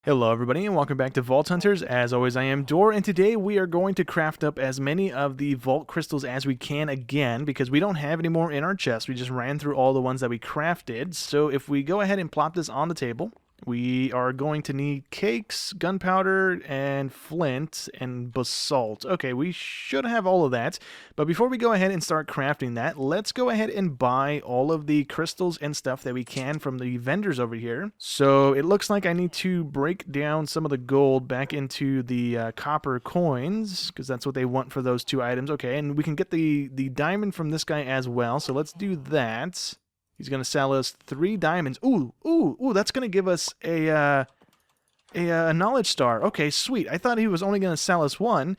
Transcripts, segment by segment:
Hello everybody and welcome back to Vault Hunters. As always, I am Dor, and today we are going to craft up as many of the vault crystals as we can again, because we don't have any more in our chest. We just ran through all the ones that we crafted. So if we go ahead and plop this on the table, we are going to need cakes, gunpowder, and flint, and basalt. Okay, we should have all of that. But before we go ahead and start crafting that, let's go ahead and buy all of the crystals and stuff that we can from the vendors over here. So it looks like I need to break down some of the gold back into the copper coins, because that's what they want for those two items. Okay, and we can get the diamond from this guy as well. So let's do that. He's going to sell us 3 diamonds. Ooh, that's going to give us a knowledge star. Okay, sweet. I thought he was only going to sell us 1,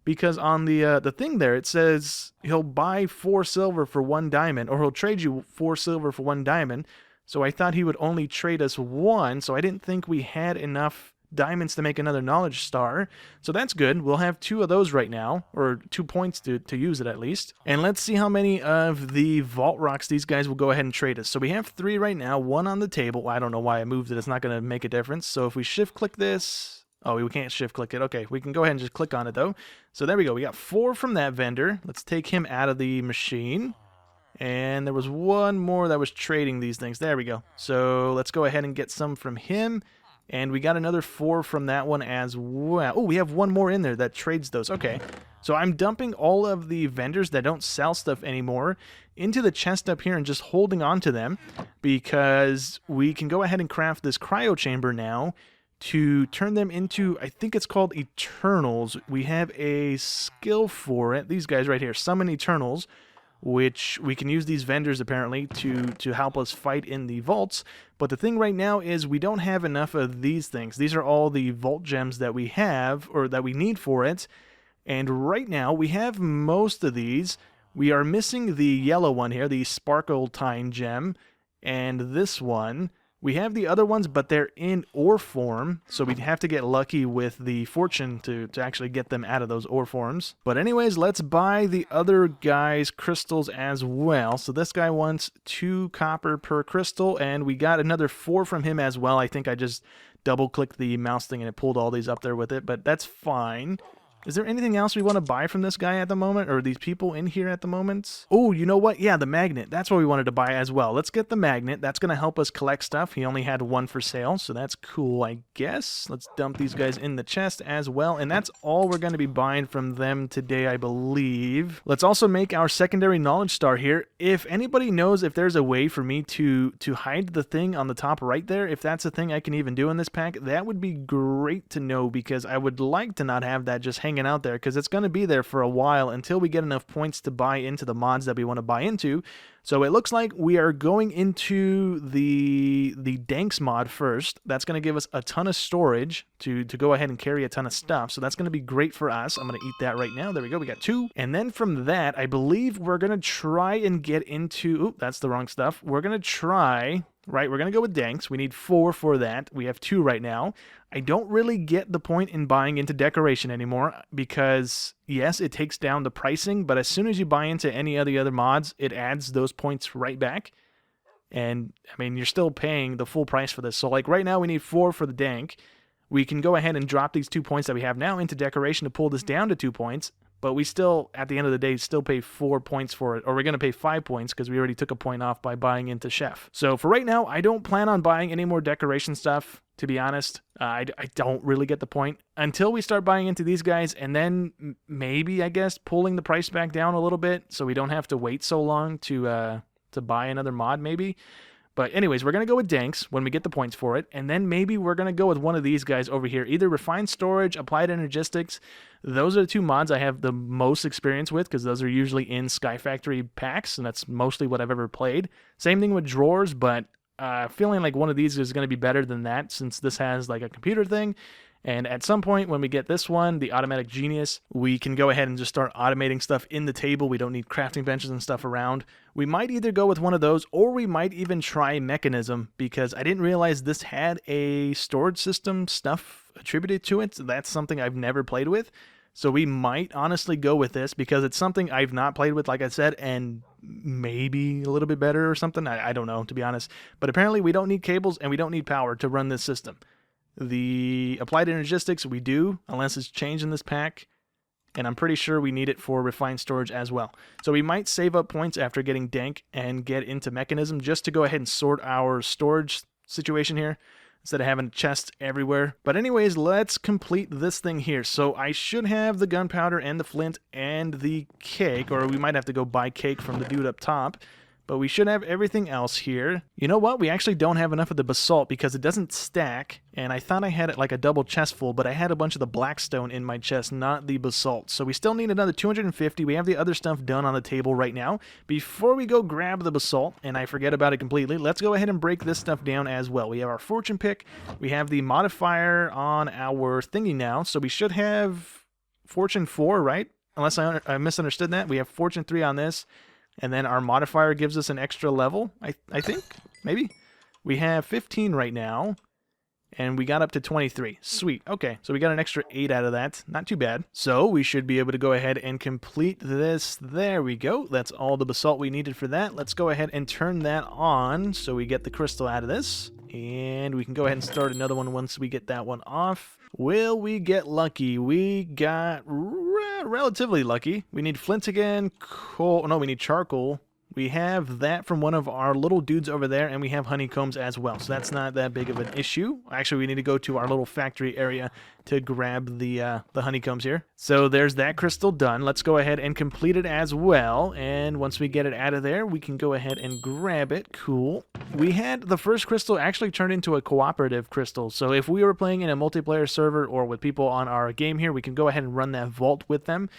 because on the thing there, it says he'll buy 4 silver for 1 diamond, or he'll trade you 4 silver for 1 diamond. So I thought he would only trade us 1, so I didn't think we had enough diamonds to make another knowledge star. So that's good. We'll have 2 of those right now, or 2 points to use it at least. And let's see how many of the vault rocks these guys will go ahead and trade us. So we have 3 right now, 1 on the table. I don't know why I moved it. It's not going to make a difference. So if we shift click this, oh, we can't shift click it. Okay, we can go ahead and just click on it though. So there we go. We got 4 from that vendor. Let's take him out of the machine. And there was 1 more that was trading these things. There we go. So let's go ahead and get some from him. And we got another 4 from that one as well. Oh, we have 1 more in there that trades those. Okay. So I'm dumping all of the vendors that don't sell stuff anymore into the chest up here and just holding on to them, because we can go ahead and craft this cryo chamber now to turn them into, I think it's called Eternals. We have a skill for it. These guys right here, Summon Eternals, which we can use these vendors apparently to help us fight in the vaults. But the thing right now is we don't have enough of these things. These are all the vault gems that we have, or that we need for it. And right now we have most of these. We are missing the yellow one here, the Sparkletine gem, and this one. We have the other ones, but they're in ore form, so we'd have to get lucky with the fortune to actually get them out of those ore forms. But anyways, let's buy the other guy's crystals as well. So this guy wants 2 copper per crystal, and we got another 4 from him as well. I think I just double-clicked the mouse thing and it pulled all these up there with it, but that's fine. Is there anything else we want to buy from this guy at the moment, or these people in here at the moment? Oh, you know what? Yeah, the magnet. That's what we wanted to buy as well. Let's get the magnet. That's going to help us collect stuff. He only had 1 for sale, so that's cool, I guess. Let's dump these guys in the chest as well, and that's all we're going to be buying from them today, I believe. Let's also make our secondary knowledge star here. If anybody knows if there's a way for me to hide the thing on the top right there, if that's a thing I can even do in this pack, that would be great to know, because I would like to not have that just hanging out there, because it's going to be there for a while until we get enough points to buy into the mods that we want to buy into. So it looks like we are going into the Danks mod first. That's going to give us a ton of storage to go ahead and carry a ton of stuff. So that's going to be great for us. I'm going to eat that right now. There we go. We got 2. And then from that, I believe we're going to try and get into... Oop, that's the wrong stuff. We're going to try... Right, we're going to go with Danks. We need 4 for that. We have 2 right now. I don't really get the point in buying into decoration anymore, because, yes, it takes down the pricing, but as soon as you buy into any of the other mods, it adds those points right back. And, I mean, you're still paying the full price for this. So, like, right now we need 4 for the Dank. We can go ahead and drop these 2 points that we have now into decoration to pull this down to 2 points. But we still, at the end of the day, still pay 4 points for it. Or we're going to pay 5 points because we already took a point off by buying into Chef. So for right now, I don't plan on buying any more decoration stuff, to be honest. I don't really get the point. Until we start buying into these guys, and then maybe, I guess, pulling the price back down a little bit so we don't have to wait so long to buy another mod, maybe. But anyways, we're going to go with Danks when we get the points for it, and then maybe we're going to go with one of these guys over here, either Refined Storage, Applied Energistics. Those are the 2 mods I have the most experience with, because those are usually in Sky Factory packs, and that's mostly what I've ever played. Same thing with Drawers, but feeling like one of these is going to be better than that, since this has like a computer thing. And at some point when we get this one, the Automatic Genius, we can go ahead and just start automating stuff in the table. We don't need crafting benches and stuff around. We might either go with one of those, or we might even try Mechanism, because I didn't realize this had a storage system stuff attributed to it. That's something I've never played with. So we might honestly go with this, because it's something I've not played with, like I said, and maybe a little bit better or something. I don't know, to be honest. But apparently we don't need cables and we don't need power to run this system. The applied energistics, we do, unless it's changed in this pack. And I'm pretty sure we need it for refined storage as well. So we might save up points after getting dank and get into mechanism just to go ahead and sort our storage situation here instead of having chests everywhere. But anyways, let's complete this thing here. So I should have the gunpowder and the flint and the cake, or we might have to go buy cake from the dude up top. But we should have everything else here. You know what? We actually don't have enough of the basalt because it doesn't stack. And I thought I had it like a double chest full, but I had a bunch of the blackstone in my chest, not the basalt. So we still need another 250. We have the other stuff done on the table right now. Before we go grab the basalt, and I forget about it completely, let's go ahead and break this stuff down as well. We have our fortune pick. We have the modifier on our thingy now. So we should have fortune 4, right? Unless I misunderstood that. We have fortune 3 on this. And then our modifier gives us an extra level, I think, maybe. We have 15 right now, and we got up to 23. Sweet. Okay, so we got an extra 8 out of that. Not too bad. So we should be able to go ahead and complete this. There we go. That's all the basalt we needed for that. Let's go ahead and turn that on so we get the crystal out of this. And we can go ahead and start another one once we get that one off. Will we get lucky? We got relatively lucky. We need flint again. Coal. No, we need charcoal. We have that from one of our little dudes over there, and we have honeycombs as well. So that's not that big of an issue. Actually, we need to go to our little factory area to grab the honeycombs here. So there's that crystal done. Let's go ahead and complete it as well. And once we get it out of there, we can go ahead and grab it. Cool. We had the first crystal actually turn into a cooperative crystal. So if we were playing in a multiplayer server or with people on our game here, we can go ahead and run that vault with them.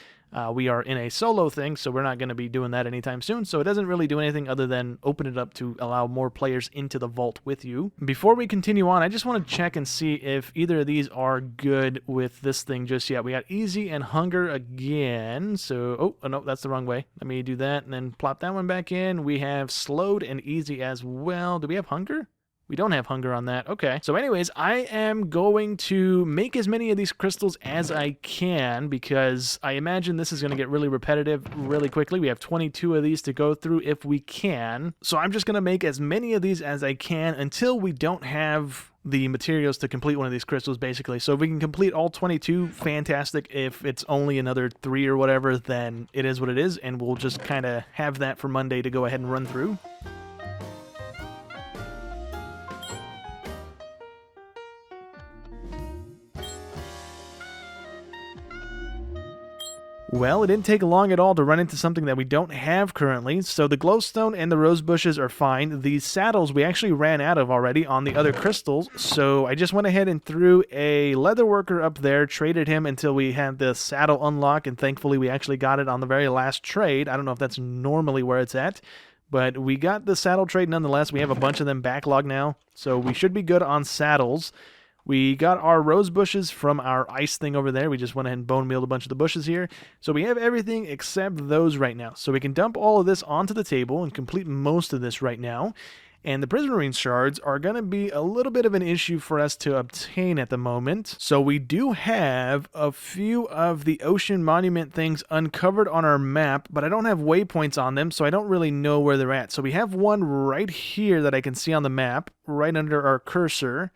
We are in a solo thing, so we're not going to be doing that anytime soon, so it doesn't really do anything other than open it up to allow more players into the vault with you. Before we continue on, I just want to check and see if either of these are good with this thing just yet. We got easy and hunger again, so, oh no, that's the wrong way. Let me do that and then plop that one back in. We have slowed and easy as well. Do we have hunger? We don't have hunger on that. Okay. So anyways, I am going to make as many of these crystals as I can because I imagine this is going to get really repetitive really quickly. We have 22 of these to go through if we can. So I'm just going to make as many of these as I can until we don't have the materials to complete one of these crystals, basically. So if we can complete all 22, fantastic. If it's only another 3 or whatever, then it is what it is, and we'll just kind of have that for Monday to go ahead and run through. Well, it didn't take long at all to run into something that we don't have currently, so the glowstone and the rose bushes are fine. These saddles we actually ran out of already on the other crystals, so I just went ahead and threw a leather worker up there, traded him until we had the saddle unlock, and thankfully we actually got it on the very last trade. I don't know if that's normally where it's at, but we got the saddle trade nonetheless. We have a bunch of them backlogged now, so we should be good on saddles. We got our rose bushes from our ice thing over there. We just went ahead and bone mealed a bunch of the bushes here. So we have everything except those right now. So we can dump all of this onto the table and complete most of this right now. And the prismarine shards are going to be a little bit of an issue for us to obtain at the moment. So we do have a few of the ocean monument things uncovered on our map, but I don't have waypoints on them, so I don't really know where they're at. So we have one right here that I can see on the map, right under our cursor.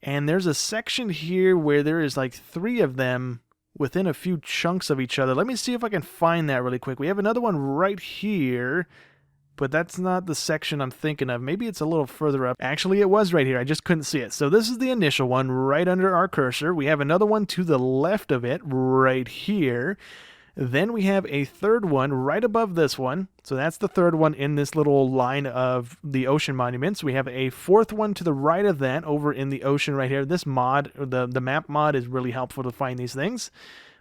And there's a section here where there is like 3 of them within a few chunks of each other. Let me see if I can find that really quick. We have another one right here, but that's not the section I'm thinking of. Maybe it's a little further up. Actually, it was right here. I just couldn't see it. So this is the initial one right under our cursor. We have another one to the left of it right here. Then we have a third one right above this one. So that's the third one in this little line of the ocean monuments. We have a fourth one to the right of that over in the ocean right here. This mod, the map mod, is really helpful to find these things.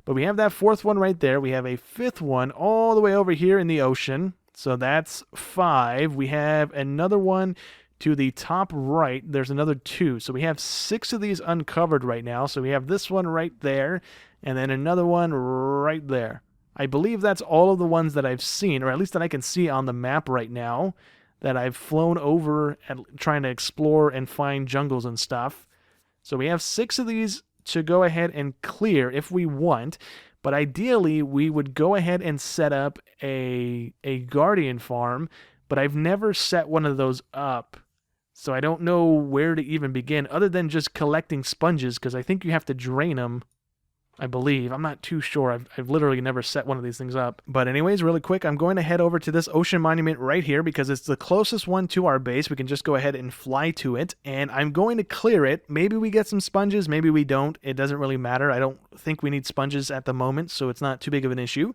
But we have that fourth one right there. We have a fifth one all the way over here in the ocean. So that's 5. We have another one to the top right. There's another 2. So we have 6 of these uncovered right now. So we have this one right there, and then another one right there. I believe that's all of the ones that I've seen, or at least that I can see on the map right now, that I've flown over and trying to explore and find jungles and stuff. So we have 6 of these to go ahead and clear if we want, but ideally we would go ahead and set up a guardian farm, but I've never set one of those up. So I don't know where to even begin other than just collecting sponges, because I think you have to drain them, I believe. I'm not too sure. I've literally never set one of these things up. But anyways, really quick, I'm going to head over to this ocean monument right here because it's the closest one to our base. We can just go ahead and fly to it, and I'm going to clear it. Maybe we get some sponges, maybe we don't. It doesn't really matter. I don't think we need sponges at the moment, so it's not too big of an issue.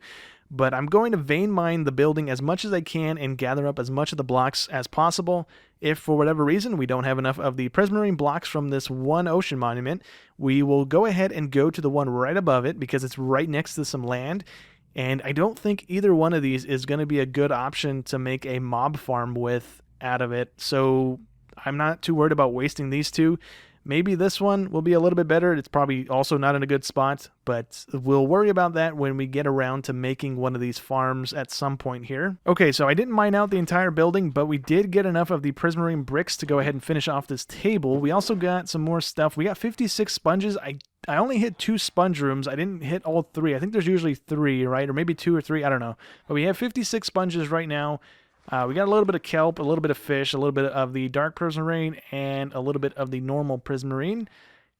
But I'm going to vein mine the building as much as I can and gather up as much of the blocks as possible. If for whatever reason we don't have enough of the prismarine blocks from this one ocean monument, we will go ahead and go to the one right above it because it's right next to some land. And I don't think either one of these is going to be a good option to make a mob farm with out of it. So I'm not too worried about wasting these two. Maybe this one will be a little bit better. It's probably also not in a good spot, but we'll worry about that when we get around to making one of these farms at some point here. Okay, so I didn't mine out the entire building, but we did get enough of the prismarine bricks to go ahead and finish off this table. We also got some more stuff. We got 56 sponges. I only hit 2 sponge rooms. I didn't hit all 3. I think there's usually 3, right? Or maybe 2 or 3. I don't know. But we have 56 sponges right now. We got a little bit of kelp, a little bit of fish, a little bit of the dark prismarine, and a little bit of the normal prismarine,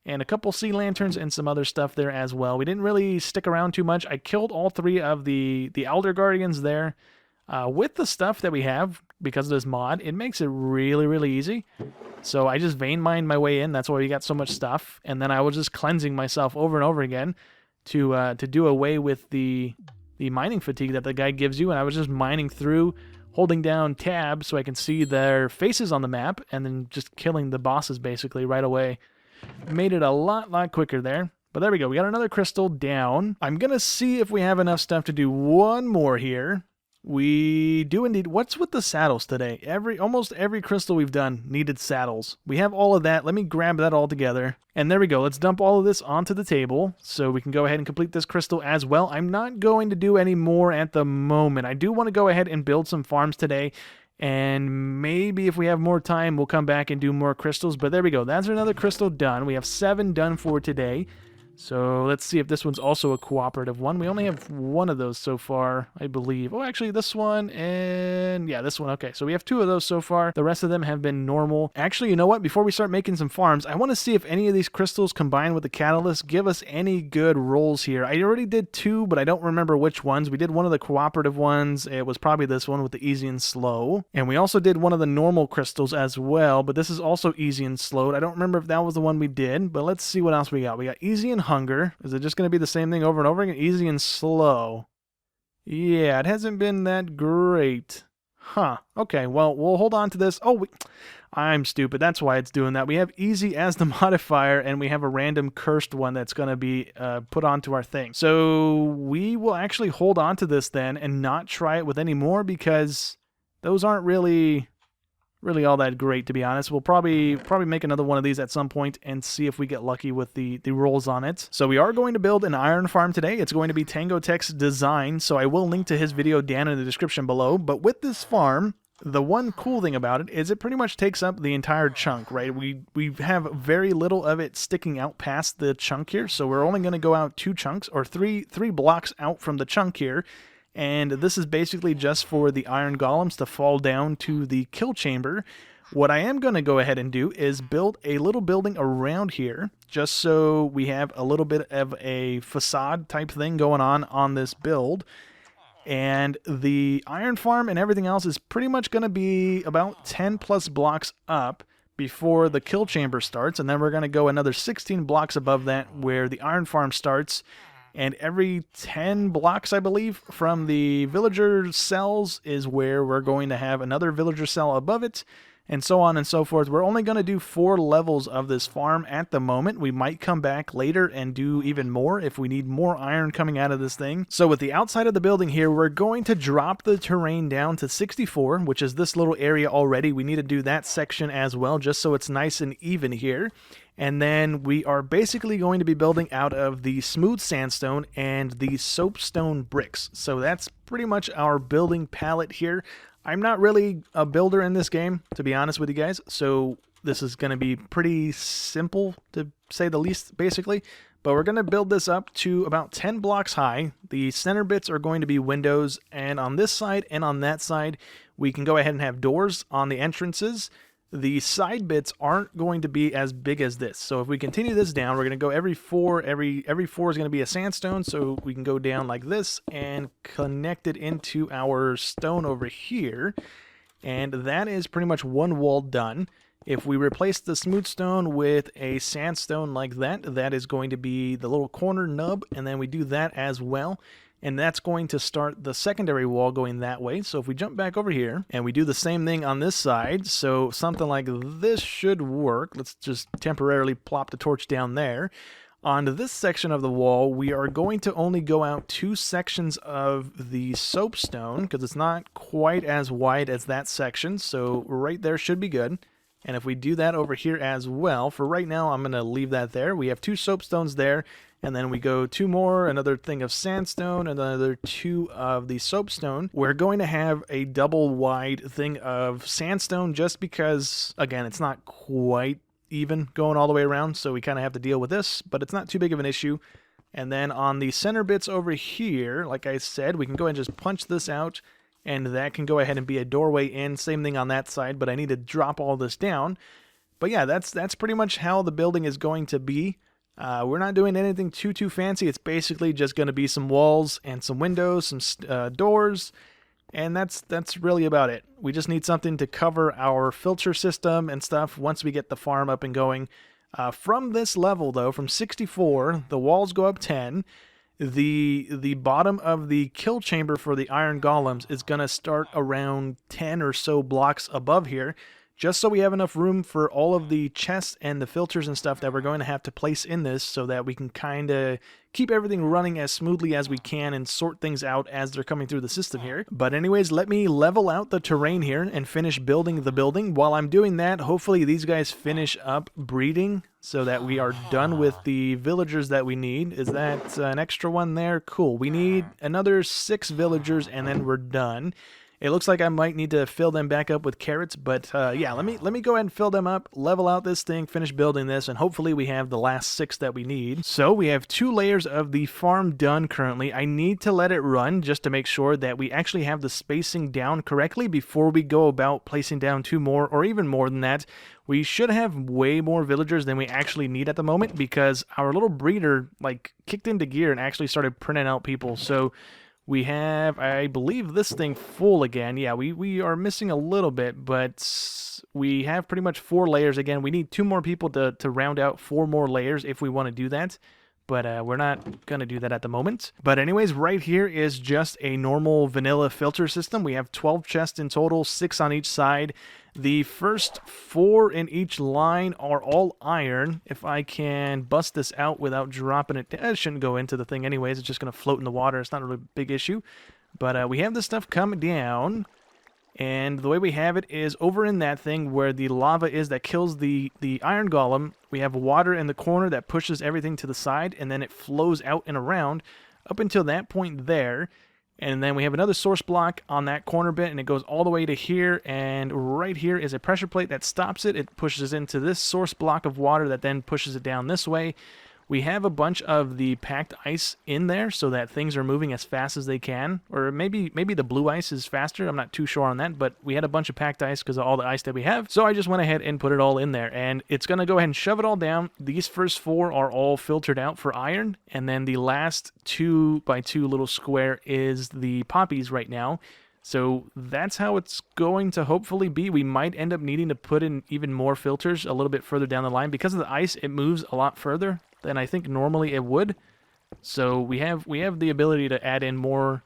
and a couple sea lanterns and some other stuff there as well. We didn't really stick around too much. I killed all 3 of the Elder Guardians there. With the stuff that we have, because of this mod, it makes it really, really easy. So I just vein mined my way in. That's why we got so much stuff. And then I was just cleansing myself over and over again to do away with the mining fatigue that the guy gives you. And I was just mining through, holding down tab so I can see their faces on the map, and then just killing the bosses basically right away. Made it a lot quicker there. But there we go. We got another crystal down. I'm going to see if we have enough stuff to do one more here. We do indeed. What's with the saddles today? Almost every crystal we've done needed saddles. We have all of that. Let me grab that all together. And there we go. Let's dump all of this onto the table so we can go ahead and complete this crystal as well. I'm not going to do any more at the moment. I do want to go ahead and build some farms today. And maybe if we have more time, we'll come back and do more crystals. But there we go. That's another crystal done. We have 7 done for today. So let's see if this one's also a cooperative one. We only have 1 of those so far, I believe. Oh, actually, this one and yeah, this one. Okay, so we have 2 of those so far. The rest of them have been normal. Actually, you know what? Before we start making some farms, I want to see if any of these crystals combined with the catalyst give us any good rolls here. I already did 2, but I don't remember which ones. We did one of the cooperative ones. It was probably this one with the easy and slow. And we also did one of the normal crystals as well, but this is also easy and slowed. I don't remember if that was the one we did, but let's see what else we got. We got easy and hunger. Is it just going to be the same thing over and over again? Easy and slow. Yeah, it hasn't been that great. Huh. Okay, well, we'll hold on to this. Oh, I'm stupid. That's why it's doing that. We have easy as the modifier, and we have a random cursed one that's going to be put onto our thing. So we will actually hold on to this then and not try it with any more, because those aren't really all that great, to be honest. We'll probably make another one of these at some point and see if we get lucky with the rolls on it. So we are going to build an iron farm today. It's going to be Tango Tech's design, so I will link to his video down in the description below. But with this farm, the one cool thing about it is it pretty much takes up the entire chunk, right? We have very little of it sticking out past the chunk here, so we're only going to go out 2 chunks, or three blocks out from the chunk here. And this is basically just for the iron golems to fall down to the kill chamber. What I am going to go ahead and do is build a little building around here, just so we have a little bit of a facade type thing going on this build. And the iron farm and everything else is pretty much going to be about 10 plus blocks up before the kill chamber starts. And then we're going to go another 16 blocks above that where the iron farm starts. And every 10 blocks, I believe, from the villager cells is where we're going to have another villager cell above it, and so on and so forth. We're only going to do 4 levels of this farm at the moment. We might come back later and do even more if we need more iron coming out of this thing. So with the outside of the building here, we're going to drop the terrain down to 64, which is this little area already. We need to do that section as well, just so it's nice and even here. And then we are basically going to be building out of the smooth sandstone and the soapstone bricks. So that's pretty much our building palette here. I'm not really a builder in this game, to be honest with you guys. So this is going to be pretty simple, to say the least, basically. But we're going to build this up to about 10 blocks high. The center bits are going to be windows. And on this side and on that side, we can go ahead and have doors on the entrances. the side bits aren't going to be as big as this. So if we continue this down, we're going to go every four is going to be a sandstone, so we can go down like this and connect it into our stone over here. And that is pretty much one wall done. If we replace the smooth stone with a sandstone like that, that is going to be the little corner nub, and then we do that as well. And that's going to start the secondary wall going that way. So if we jump back over here and we do the same thing on this side, so something like this should work. Let's just temporarily plop the torch down there. On this section of the wall, we are going to only go out 2 sections of the soapstone because it's not quite as wide as that section. So right there should be good. And if we do that over here as well, for right now, I'm going to leave that there. We have 2 soapstones there, and then we go 2 more, another thing of sandstone, and another 2 of the soapstone. We're going to have a double wide thing of sandstone just because, again, it's not quite even going all the way around, so we kind of have to deal with this, but it's not too big of an issue. And then on the center bits over here, like I said, we can go ahead and just punch this out, and that can go ahead and be a doorway in. Same thing on that side, but I need to drop all this down. But yeah, that's pretty much how the building is going to be. We're not doing anything too fancy. It's basically just going to be some walls and some windows, some doors, and that's really about it. We just need something to cover our filter system and stuff once we get the farm up and going. From this level, though, from 64, the walls go up 10. The bottom of the kill chamber for the iron golems is going to start around 10 or so blocks above here, just so we have enough room for all of the chests and the filters and stuff that we're going to have to place in this so that we can kind of keep everything running as smoothly as we can and sort things out as they're coming through the system here. But anyways, let me level out the terrain here and finish building the building. While I'm doing that, hopefully these guys finish up breeding so that we are done with the villagers that we need. Is that an extra one there? Cool. We need another 6 villagers and then we're done. It looks like I might need to fill them back up with carrots, but yeah, let me go ahead and fill them up, level out this thing, finish building this, and hopefully we have the last 6 that we need. So we have 2 layers of the farm done currently. I need to let it run just to make sure that we actually have the spacing down correctly before we go about placing down 2 more, or even more than that. We should have way more villagers than we actually need at the moment because our little breeder like kicked into gear and actually started printing out people. So we have, I believe, this thing full again. Yeah, we are missing a little bit, but we have pretty much 4 layers again. We need 2 more people to round out 4 more layers if we want to do that. But we're not going to do that at the moment. But anyways, right here is just a normal vanilla filter system. We have 12 chests in total, 6 on each side. The first 4 in each line are all iron. If I can bust this out without dropping it, it shouldn't go into the thing anyways. It's just going to float in the water. It's not a really big issue. But we have this stuff coming down. And the way we have it is over in that thing where the lava is that kills the iron golem. We have water in the corner that pushes everything to the side, and then it flows out and around up until that point there. And then we have another source block on that corner bit, and it goes all the way to here. And right here is a pressure plate that stops it. It pushes into this source block of water that then pushes it down this way. We have a bunch of the packed ice in there so that things are moving as fast as they can. Or maybe the blue ice is faster. I'm not too sure on that, but we had a bunch of packed ice because of all the ice that we have. So I just went ahead and put it all in there. And it's going to go ahead and shove it all down. These first 4 are all filtered out for iron. And then the last 2 by 2 little square is the poppies right now. So that's how it's going to hopefully be. We might end up needing to put in even more filters a little bit further down the line. Because of the ice, it moves a lot further than I think normally it would. So we have the ability to add in more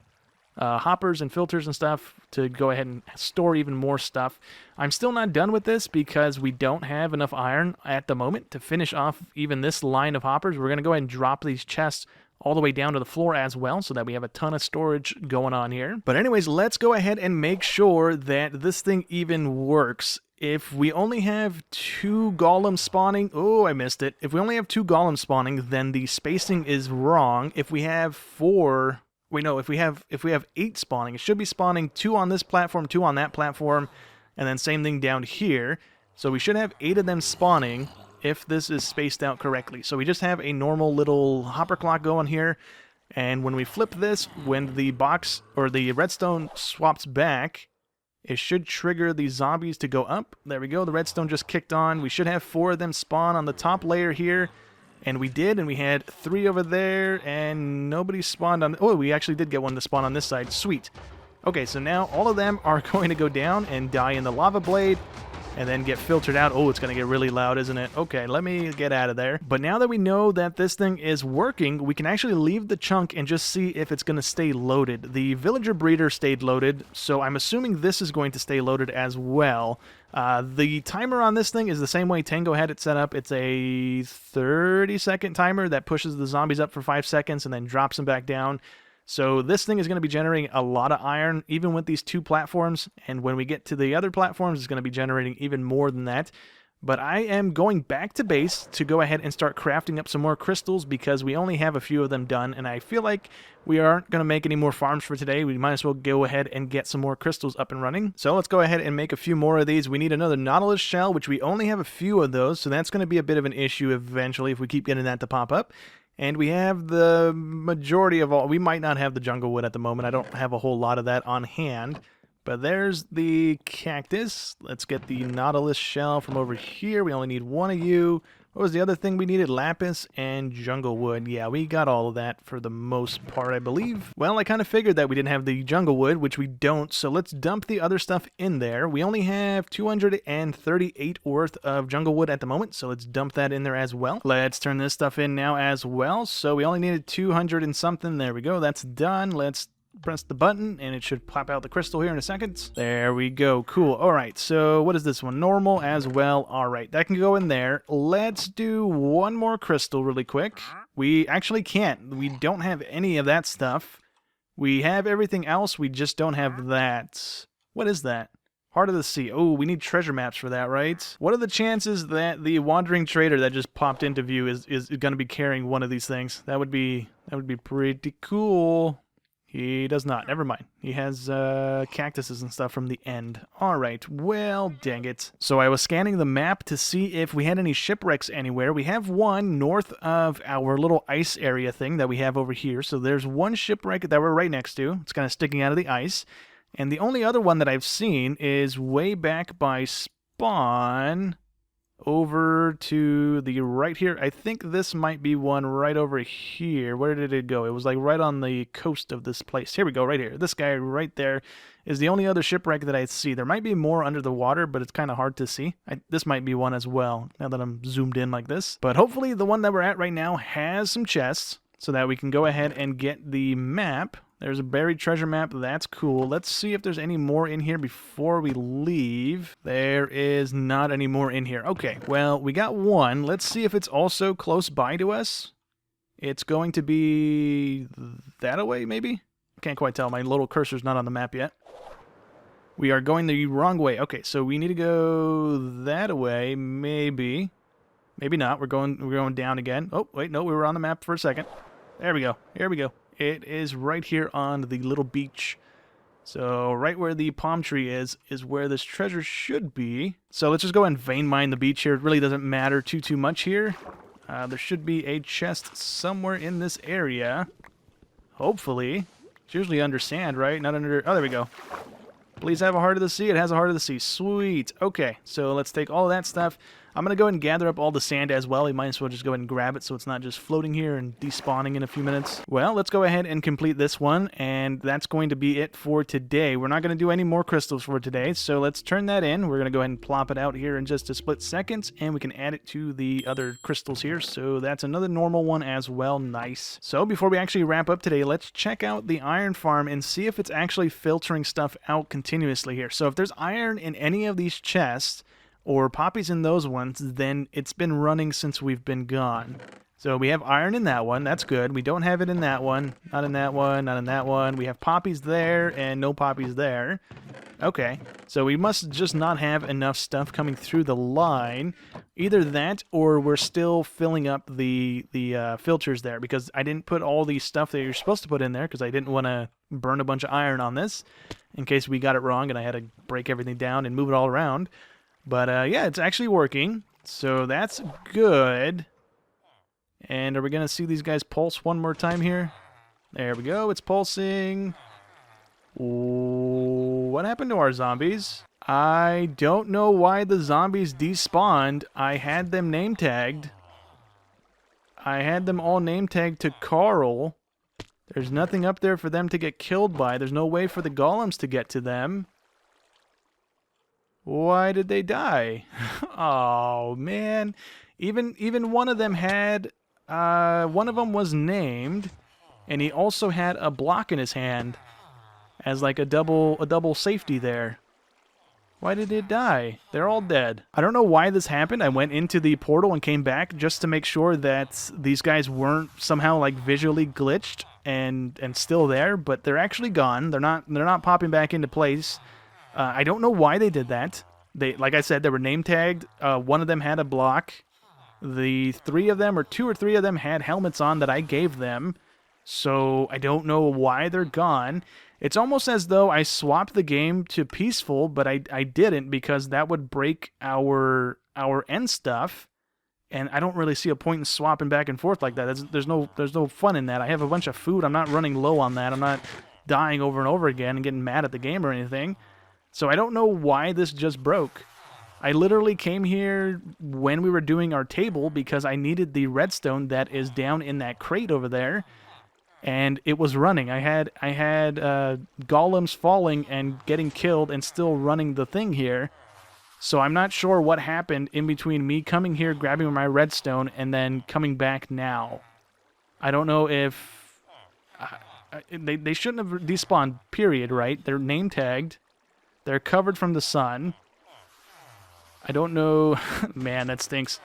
hoppers and filters and stuff to go ahead and store even more stuff. I'm still not done with this because we don't have enough iron at the moment to finish off even this line of hoppers. We're going to go ahead and drop these chests all the way down to the floor as well so that we have a ton of storage going on here. But anyways, let's go ahead and make sure that this thing even works. If we only have 2 golems spawning, oh, I missed it. If we only have 2 golems spawning, then the spacing is wrong. If we have 4, if we have 8 spawning, it should be spawning 2 on this platform, 2 on that platform, and then same thing down here. So we should have 8 of them spawning if this is spaced out correctly. So we just have a normal little hopper clock going here. And when we flip this, when the box or the redstone swaps back, it should trigger the zombies to go up. There we go. The redstone just kicked on. We should have 4 of them spawn on the top layer here. And we did, and we had 3 over there, and nobody spawned on... Oh, we actually did get one to spawn on this side. Sweet. Okay, so now all of them are going to go down and die in the lava blade, and then get filtered out. Oh, it's going to get really loud, isn't it? Okay, let me get out of there. But now that we know that this thing is working, we can actually leave the chunk and just see if it's going to stay loaded. The villager breeder stayed loaded, so I'm assuming this is going to stay loaded as well. The timer on this thing is the same way Tango had it set up. It's a 30-second timer that pushes the zombies up for 5 seconds and then drops them back down. So this thing is going to be generating a lot of iron, even with these 2 platforms, and when we get to the other platforms, it's going to be generating even more than that. But I am going back to base to go ahead and start crafting up some more crystals because we only have a few of them done, and I feel like we aren't going to make any more farms for today. We might as well go ahead and get some more crystals up and running. So let's go ahead and make a few more of these. We need another nautilus shell, which we only have a few of those, so that's going to be a bit of an issue eventually if we keep getting that to pop up. And we have the majority of all... We might not have the jungle wood at the moment. I don't have a whole lot of that on hand. But there's the cactus. Let's get the nautilus shell from over here. We only need 1 of you. What was the other thing we needed? Lapis and jungle wood. Yeah, we got all of that for the most part, I believe. Well, I kind of figured that we didn't have the jungle wood, which we don't, so let's dump the other stuff in there. We only have 238 worth of jungle wood at the moment, so let's dump that in there as well. Let's turn this stuff in now as well. So we only needed 200 and something. There we go. That's done. Let's press the button and it should pop out the crystal here in a second. There we go. Cool. All right, so what is this one? Normal as well. All right, that can go in there. Let's do 1 more crystal really quick. We actually can't. We don't have any of that stuff. We have everything else. We just don't have that. What is that? Heart of the Sea. Oh, we need treasure maps for that, right? What are the chances that the wandering trader that just popped into view is going to be carrying one of these things? That would be pretty cool. He does not. Never mind. He has cactuses and stuff from the end. All right. Well, dang it. So I was scanning the map to see if we had any shipwrecks anywhere. We have one north of our little ice area thing that we have over here. So there's one shipwreck that we're right next to. It's kind of sticking out of the ice. And the only other one that I've seen is way back by spawn over to the right here. I think this might be one right over here. Where did it go? It was like right on the coast of this place. Here we go, right here. This guy right there is the only other shipwreck that I see. There might be more under the water, but it's kind of hard to see. This might be one as well, now that I'm zoomed in like this. But hopefully the one that we're at right now has some chests so that we can go ahead and get the map. There's a buried treasure map. That's cool. Let's see if there's any more in here before we leave. There is not any more in here. Okay, well, we got one. Let's see if it's also close by to us. It's going to be that away, maybe? Can't quite tell. My little cursor's not on the map yet. We are going the wrong way. Okay, so we need to go that way, maybe. Maybe not. We're going down again. Oh, wait, no, we were on the map for a second. There we go. Here we go. It is right here on the little beach. So right where the palm tree is where this treasure should be. So let's just go and vein mine the beach here. It really doesn't matter too much here. There should be a chest somewhere in this area. Hopefully. It's usually under sand, right? Not under... Oh, there we go. Please have a heart of the sea. It has a heart of the sea. Sweet. Okay, so let's take all of that stuff. I'm going to go ahead and gather up all the sand as well. We might as well just go ahead and grab it so it's not just floating here and despawning in a few minutes. Well, let's go ahead and complete this one, and that's going to be it for today. We're not going to do any more crystals for today, so let's turn that in. We're going to go ahead and plop it out here in just a split second, and we can add it to the other crystals here. So that's another normal one as well. Nice. So before we actually wrap up today, let's check out the iron farm and see if it's actually filtering stuff out continuously here. So if there's iron in any of these chests, or poppies in those ones, then it's been running since we've been gone. So we have iron in that one. That's good. We don't have it in that one. Not in that one. Not in that one. We have poppies there and no poppies there. Okay. So we must just not have enough stuff coming through the line. Either that or we're still filling up the filters there, because I didn't put all the stuff that you're supposed to put in there because I didn't want to burn a bunch of iron on this in case we got it wrong and I had to break everything down and move it all around. But, yeah, it's actually working, so that's good. And are we going to see these guys pulse one more time here? There we go, it's pulsing. What happened to our zombies? I don't know why the zombies despawned. I had them name tagged. I had them all name tagged to Carl. There's nothing up there for them to get killed by. There's no way for the golems to get to them. Why did they die? Oh, man. Even one of them had... one of them was named, and he also had a block in his hand as like a double safety there. Why did it die? They're all dead. I don't know why this happened. I went into the portal and came back just to make sure that these guys weren't somehow like visually glitched and still there, but they're actually gone. They're not popping back into place. I don't know why they did that. They, like I said, they were name tagged. One of them had a block. The three of them, or two or three of them, had helmets on that I gave them. So I don't know why they're gone. It's almost as though I swapped the game to peaceful, but I didn't, because that would break our end stuff. And I don't really see a point in swapping back and forth like that. There's no fun in that. I have a bunch of food. I'm not running low on that. I'm not dying over and over again and getting mad at the game or anything. So I don't know why this just broke. I literally came here when we were doing our table because I needed the redstone that is down in that crate over there, and it was running. I had golems falling and getting killed and still running the thing here. So I'm not sure what happened in between me coming here, grabbing my redstone, and then coming back now. I don't know if... they shouldn't have despawned, period, right? They're name tagged. They're covered from the sun. I don't know. Man, that stinks.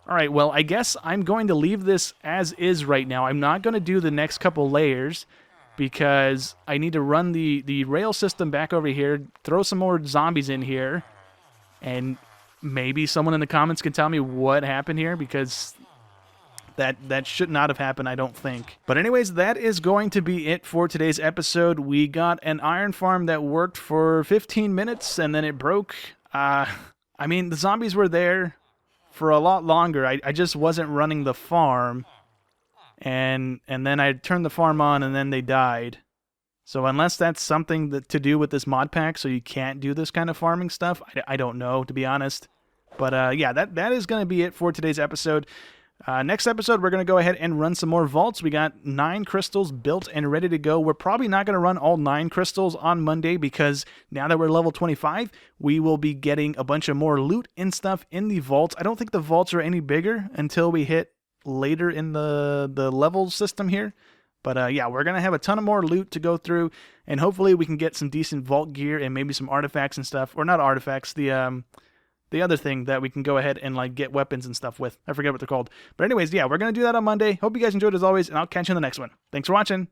All right, well, I guess I'm going to leave this as is right now. I'm not going to do the next couple layers because I need to run the rail system back over here, throw some more zombies in here, and maybe someone in the comments can tell me what happened here, because that should not have happened, I don't think. But anyways, that is going to be it for today's episode. We got an iron farm that worked for 15 minutes, and then it broke. I mean, the zombies were there for a lot longer. I just wasn't running the farm, and then I turned the farm on, and then they died. So unless that's something to do with this mod pack, so you can't do this kind of farming stuff, I don't know, to be honest. But yeah, that is going to be it for today's episode. Next episode, we're going to go ahead and run some more vaults. We got 9 crystals built and ready to go. We're probably not going to run all 9 crystals on Monday, because now that we're level 25, we will be getting a bunch of more loot and stuff in the vaults. I don't think the vaults are any bigger until we hit later in the level system here. But yeah, we're going to have a ton of more loot to go through, and hopefully we can get some decent vault gear and maybe some artifacts and stuff. Or not artifacts, the other thing that we can go ahead and like get weapons and stuff with. I forget what they're called. But anyways, yeah, we're going to do that on Monday. Hope you guys enjoyed as always, and I'll catch you in the next one. Thanks for watching.